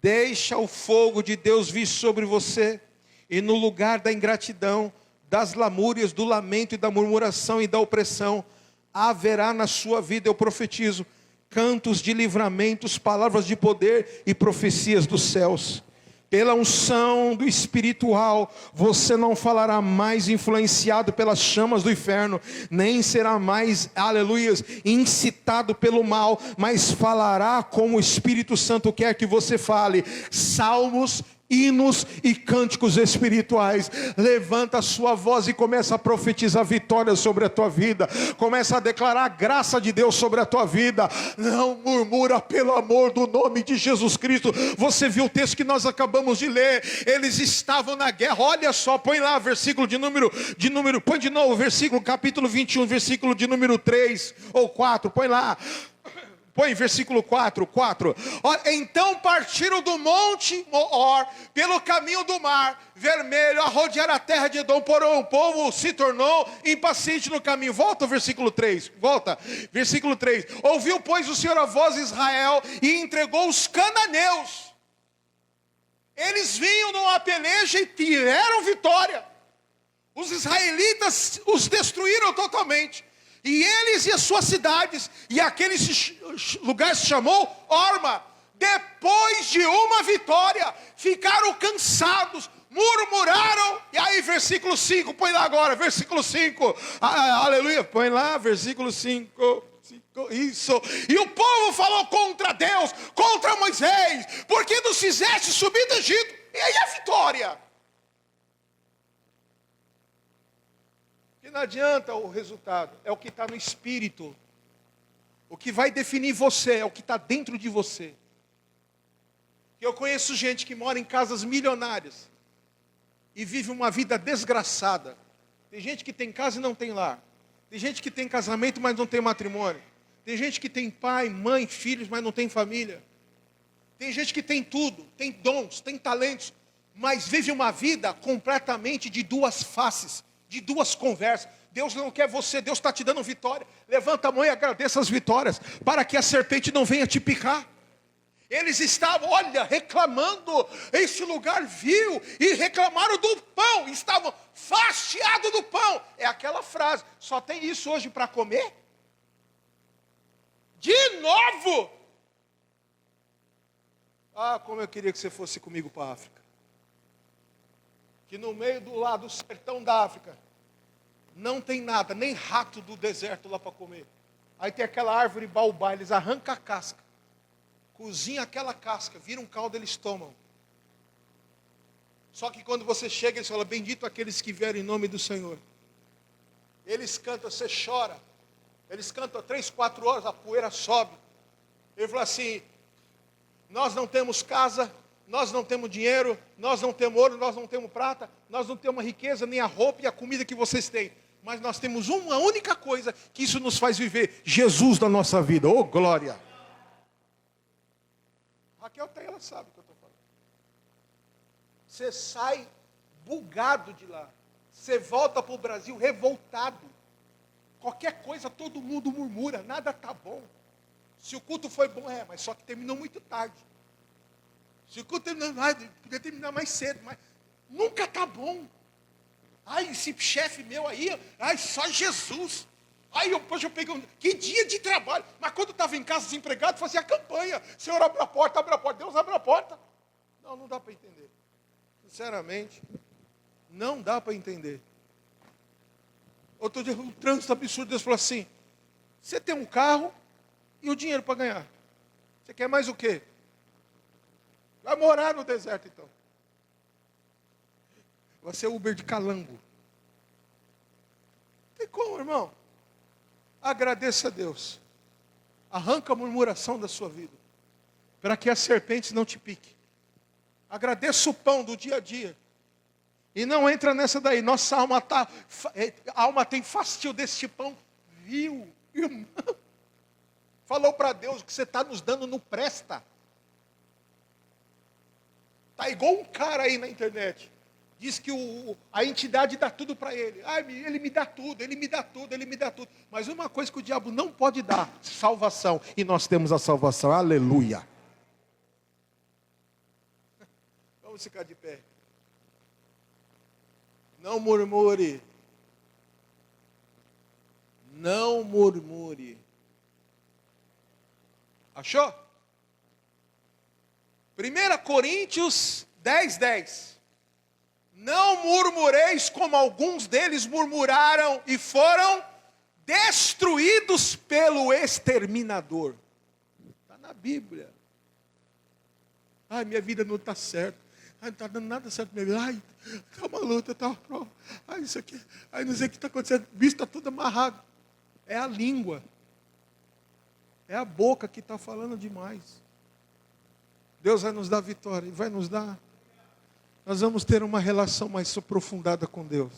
Deixa o fogo de Deus vir sobre você, e no lugar da ingratidão, das lamúrias, do lamento e da murmuração e da opressão, haverá na sua vida, eu profetizo, cantos de livramentos, palavras de poder e profecias dos céus. Pela unção do espiritual, você não falará mais influenciado pelas chamas do inferno, nem será mais, aleluias, incitado pelo mal, mas falará como o Espírito Santo quer que você fale, salmos, hinos e cânticos espirituais. Levanta a sua voz e começa a profetizar vitória sobre a tua vida. Começa a declarar a graça de Deus sobre a tua vida. Não murmura, pelo amor do nome de Jesus Cristo. Você viu o texto que nós acabamos de ler? Eles estavam na guerra. Olha só, põe lá versículo de número, põe de novo versículo, capítulo 21, versículo de número 3 ou 4, põe lá. Põe versículo 4. Então partiram do monte Or, pelo caminho do mar vermelho, a rodear a terra de Edom, porém o povo se tornou impaciente no caminho. Volta ao versículo 3, versículo 3. Ouviu, pois, o Senhor a voz de Israel, e entregou os cananeus. Eles vinham numa peleja e tiveram vitória. Os israelitas os destruíram totalmente. E eles e as suas cidades, e aquele lugar se chamou Orma. Depois de uma vitória, ficaram cansados, murmuraram. E aí versículo 5, põe lá agora, versículo 5, aleluia, põe lá, versículo 5, isso. E o povo falou contra Deus, contra Moisés, porque nos fizeste subir do Egito. E aí a vitória. Que não adianta o resultado, é o que está no espírito. O que vai definir você é o que está dentro de você. Eu conheço gente que mora em casas milionárias e vive uma vida desgraçada. Tem gente que tem casa e não tem lar. Tem gente que tem casamento, mas não tem matrimônio. Tem gente que tem pai, mãe, filhos, mas não tem família. Tem gente que tem tudo, tem dons, tem talentos, mas vive uma vida completamente de duas faces, de duas conversas. Deus não quer você, Deus está te dando vitória. Levanta a mão e agradeça as vitórias, para que a serpente não venha te picar. Eles estavam, olha, reclamando, este lugar viu, e reclamaram do pão, estavam fastiados do pão. É aquela frase, só tem isso hoje para comer? De novo? Ah, como eu queria que você fosse comigo para a África. Que no meio do lado do sertão da África, não tem nada, nem rato do deserto lá para comer. Aí tem aquela árvore baobá, eles arrancam a casca, cozinha aquela casca, vira um caldo, eles tomam. Só que quando você chega, eles falam, bendito aqueles que vieram em nome do Senhor. Eles cantam, você chora. Eles cantam 3, 4 horas, a poeira sobe. Ele falou assim, nós não temos casa, nós não temos dinheiro, nós não temos ouro, nós não temos prata, nós não temos a riqueza, nem a roupa e a comida que vocês têm. Mas nós temos uma única coisa que isso nos faz viver: Jesus na nossa vida. Oh, glória! Raquel tem, ela sabe o que eu estou falando. Você sai bugado de lá. Você volta para o Brasil revoltado. Qualquer coisa todo mundo murmura, nada está bom. Se o culto foi bom, mas só que terminou muito tarde. Se o culto terminou, podia terminar mais cedo, mas nunca está bom. Ai, esse chefe meu aí, só Jesus. Depois eu peguei que dia de trabalho. Mas quando eu estava em casa desempregado, fazia campanha. Senhor, abre a porta, Deus abre a porta. Não dá para entender. Sinceramente, não dá para entender. Outro dia, um trânsito absurdo, Deus falou assim: você tem um carro e o dinheiro para ganhar. Você quer mais o quê? Vai morar no deserto, então. Vai ser Uber de calango. Tem como, irmão? Agradeça a Deus. Arranca a murmuração da sua vida, para que as serpentes não te piquem. Agradeça o pão do dia a dia. E não entra nessa daí. Nossa alma tem fastio desse pão. Viu, irmão? Falou para Deus: o que você está nos dando não presta. Está igual um cara aí na internet. Diz que a entidade dá tudo para ele. Ele me dá tudo, ele me dá tudo, ele me dá tudo. Mas uma coisa que o diabo não pode dar: salvação. E nós temos a salvação. Aleluia. Vamos ficar de pé. Não murmure. Não murmure. Achou? 1 Coríntios 10:10. Não murmureis como alguns deles murmuraram e foram destruídos pelo exterminador. Está na Bíblia. Minha vida não está certa. Não está dando nada certo na minha vida. Está uma luta, está uma prova. Isso aqui. Não sei o que está acontecendo. O bicho está tudo amarrado. É a língua. É a boca que está falando demais. Deus vai nos dar vitória. E vai nos dar. Nós vamos ter uma relação mais aprofundada com Deus.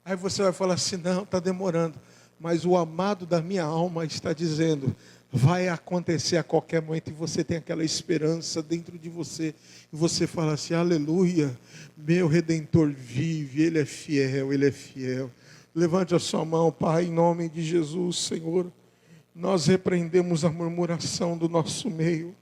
Aí você vai falar assim: não, está demorando. Mas o amado da minha alma está dizendo: vai acontecer a qualquer momento. E você tem aquela esperança dentro de você. E você fala assim: aleluia, meu Redentor vive, Ele é fiel, Ele é fiel. Levante a sua mão, Pai, em nome de Jesus, Senhor. Nós repreendemos a murmuração do nosso meio.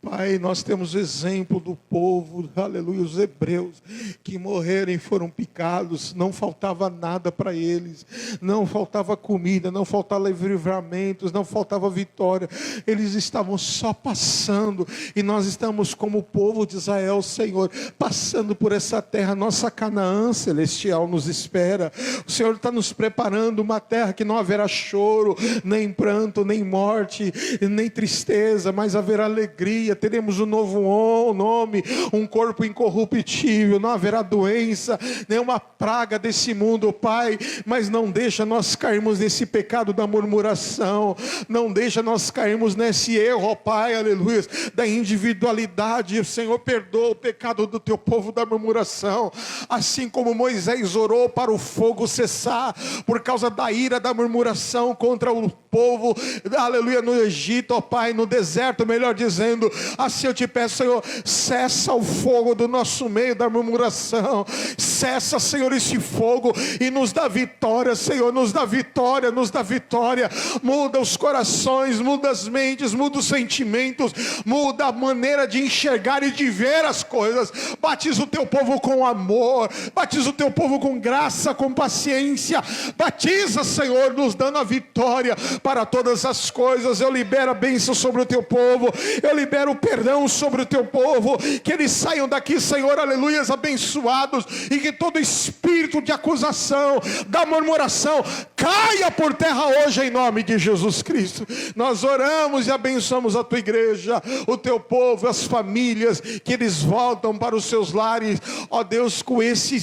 Pai, nós temos o exemplo do povo, aleluia, os hebreus, que morreram e foram picados, não faltava nada para eles, não faltava comida, não faltava livramentos, não faltava vitória, eles estavam só passando, e nós estamos como o povo de Israel, Senhor, passando por essa terra. Nossa Canaã celestial nos espera. O Senhor está nos preparando uma terra que não haverá choro, nem pranto, nem morte, nem tristeza, mas haverá alegria. Teremos um novo nome, um corpo incorruptível, não haverá doença, nenhuma praga desse mundo, Pai. Mas não deixa nós cairmos nesse pecado da murmuração, não deixa nós cairmos nesse erro, ó Pai, aleluia, da individualidade. O Senhor perdoa o pecado do teu povo da murmuração, assim como Moisés orou para o fogo cessar, por causa da ira da murmuração contra o povo, aleluia, no Egito, ó Pai, no deserto, melhor dizendo. Assim eu te peço, Senhor, cessa o fogo do nosso meio da murmuração, cessa, Senhor, esse fogo e nos dá vitória, Senhor, nos dá vitória, nos dá vitória. Muda os corações, muda as mentes, muda os sentimentos, muda a maneira de enxergar e de ver as coisas. Batiza o teu povo com amor, batiza o teu povo com graça, com paciência, batiza, Senhor, nos dando a vitória para todas as coisas. Eu libero a bênção sobre o teu povo, eu libero o perdão sobre o teu povo, que eles saiam daqui, Senhor, aleluias, abençoados, e que todo espírito de acusação, da murmuração, caia por terra hoje, em nome de Jesus Cristo. Nós oramos e abençoamos a tua igreja, o teu povo, as famílias, que eles voltam para os seus lares, ó Deus, com esse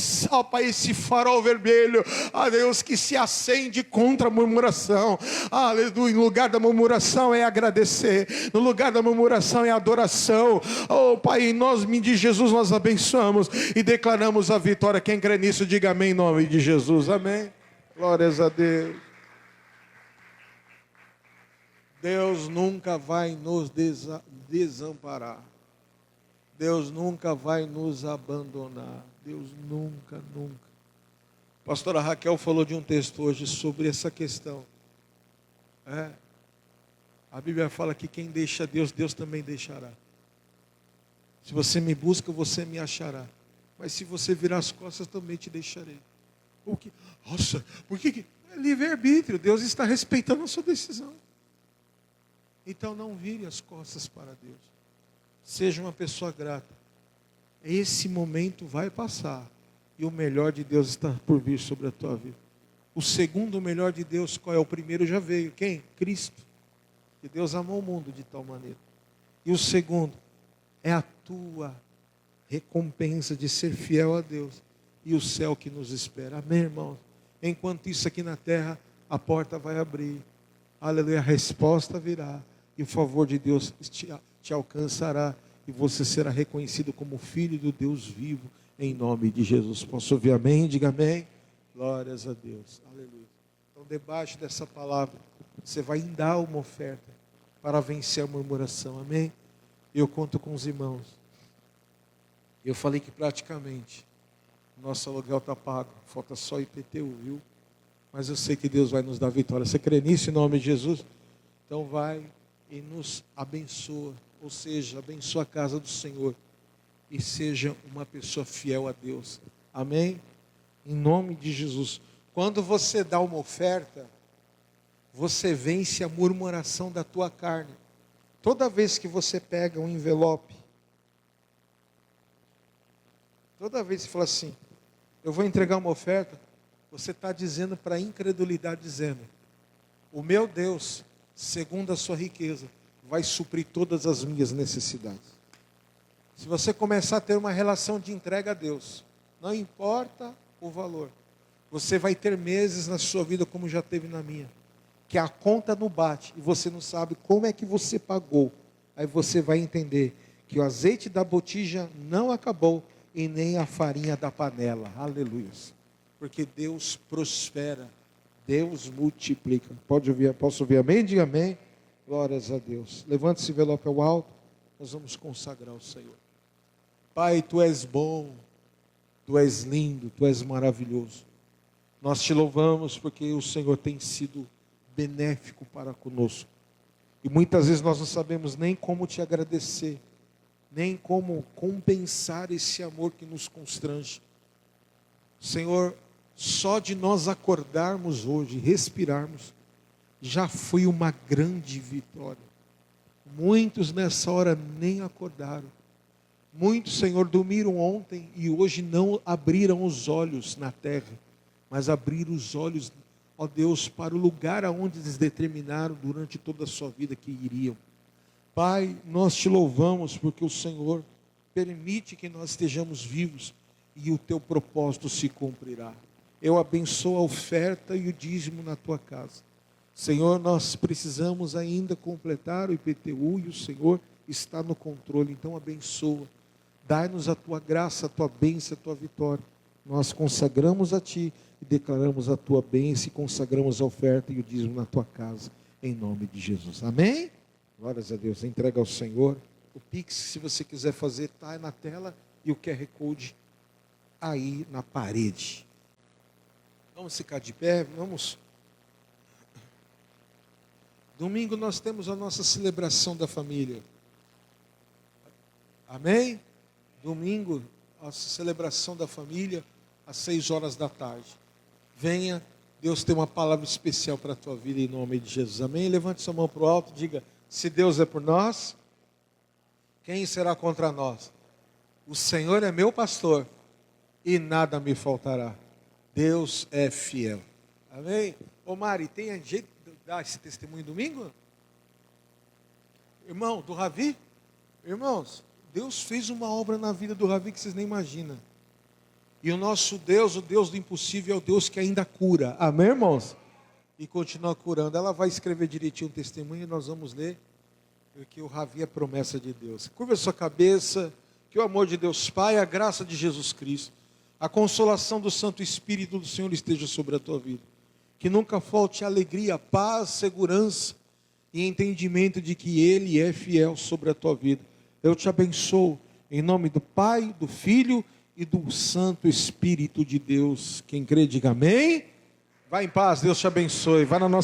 farol vermelho, ó Deus, que se acende contra a murmuração. Aleluia. No lugar da murmuração é agradecer, no lugar da murmuração é adoração. Oh Pai, em nome de Jesus nós abençoamos e declaramos a vitória. Quem crê nisso, diga amém em nome de Jesus. Amém. Glórias a Deus. Deus nunca vai nos desamparar. Deus nunca vai nos abandonar. Deus nunca, nunca. A pastora Raquel falou de um texto hoje sobre essa questão. A Bíblia fala que quem deixa Deus, Deus também deixará. Se você me busca, você me achará. Mas se você virar as costas, também te deixarei. Nossa, por que? É livre-arbítrio. Deus está respeitando a sua decisão. Então não vire as costas para Deus. Seja uma pessoa grata. Esse momento vai passar. E o melhor de Deus está por vir sobre a tua vida. O segundo melhor de Deus, qual é? O primeiro já veio. Quem? Cristo. Que Deus amou o mundo de tal maneira. E o segundo é a tua recompensa de ser fiel a Deus. E o céu que nos espera. Amém, irmãos? Enquanto isso aqui na terra, a porta vai abrir. Aleluia, a resposta virá. E o favor de Deus te alcançará. E você será reconhecido como filho do Deus vivo. Em nome de Jesus. Posso ouvir amém? Diga amém. Glórias a Deus. Aleluia. Então, debaixo dessa palavra, você vai dar uma oferta para vencer a murmuração. Amém? Eu conto com os irmãos. Eu falei que praticamente nosso aluguel está pago. Falta só IPTU, viu? Mas eu sei que Deus vai nos dar vitória. Você crê nisso em nome de Jesus? Então vai e nos abençoa. Ou seja, abençoa a casa do Senhor. E seja uma pessoa fiel a Deus. Amém? Em nome de Jesus. Quando você dá uma oferta, você vence a murmuração da tua carne. Toda vez que você pega um envelope, toda vez que você fala assim, eu vou entregar uma oferta, você está dizendo para a incredulidade, dizendo, o meu Deus, segundo a sua riqueza, vai suprir todas as minhas necessidades. Se você começar a ter uma relação de entrega a Deus, não importa o valor, você vai ter meses na sua vida, como já teve na minha, que a conta não bate e você não sabe como é que você pagou. Aí você vai entender que o azeite da botija não acabou e nem a farinha da panela. Aleluia. Porque Deus prospera, Deus multiplica. Posso ouvir amém? Diga amém. Glórias a Deus. Levante esse envelope ao alto, nós vamos consagrar o Senhor. Pai, Tu és bom, Tu és lindo, Tu és maravilhoso. Nós Te louvamos porque o Senhor tem sido benéfico para conosco. E muitas vezes nós não sabemos nem como Te agradecer, nem como compensar esse amor que nos constrange. Senhor, só de nós acordarmos hoje, respirarmos, já foi uma grande vitória. Muitos nessa hora nem acordaram. Muitos, Senhor, dormiram ontem e hoje não abriram os olhos na terra, mas abriram os olhos, ó Deus, para o lugar aonde eles determinaram durante toda a sua vida que iriam. Pai, nós Te louvamos porque o Senhor permite que nós estejamos vivos e o Teu propósito se cumprirá. Eu abençoo a oferta e o dízimo na Tua casa. Senhor, nós precisamos ainda completar o IPTU e o Senhor está no controle, então abençoa. Dai-nos a Tua graça, a Tua bênção, a Tua vitória. Nós consagramos a Ti e declaramos a Tua bênção e consagramos a oferta e o dízimo na Tua casa, em nome de Jesus. Amém? Glórias a Deus. Entrega ao Senhor. O Pix, se você quiser fazer, está aí na tela e o QR Code aí na parede. Vamos ficar de pé, vamos. Domingo nós temos a nossa celebração da família. Amém? Domingo, a celebração da família, às 6 horas da tarde. Venha, Deus tem uma palavra especial para a tua vida em nome de Jesus. Amém? Levante sua mão para o alto e diga, se Deus é por nós, quem será contra nós? O Senhor é meu pastor e nada me faltará. Deus é fiel. Amém? Ô Mari, tem jeito de dar esse testemunho domingo? Irmão, do Ravi? Irmãos, Deus fez uma obra na vida do Ravi que vocês nem imaginam. E o nosso Deus, o Deus do impossível, é o Deus que ainda cura. Amém, irmãos? E continua curando. Ela vai escrever direitinho um testemunho e nós vamos ler. Porque o Ravi é promessa de Deus. Curva a sua cabeça, que o amor de Deus Pai, a graça de Jesus Cristo, a consolação do Santo Espírito do Senhor esteja sobre a tua vida. Que nunca falte alegria, paz, segurança e entendimento de que Ele é fiel sobre a tua vida. Eu te abençoo em nome do Pai, do Filho e do Santo Espírito de Deus. Quem crê, diga amém. Vai em paz, Deus te abençoe. Vai na nossa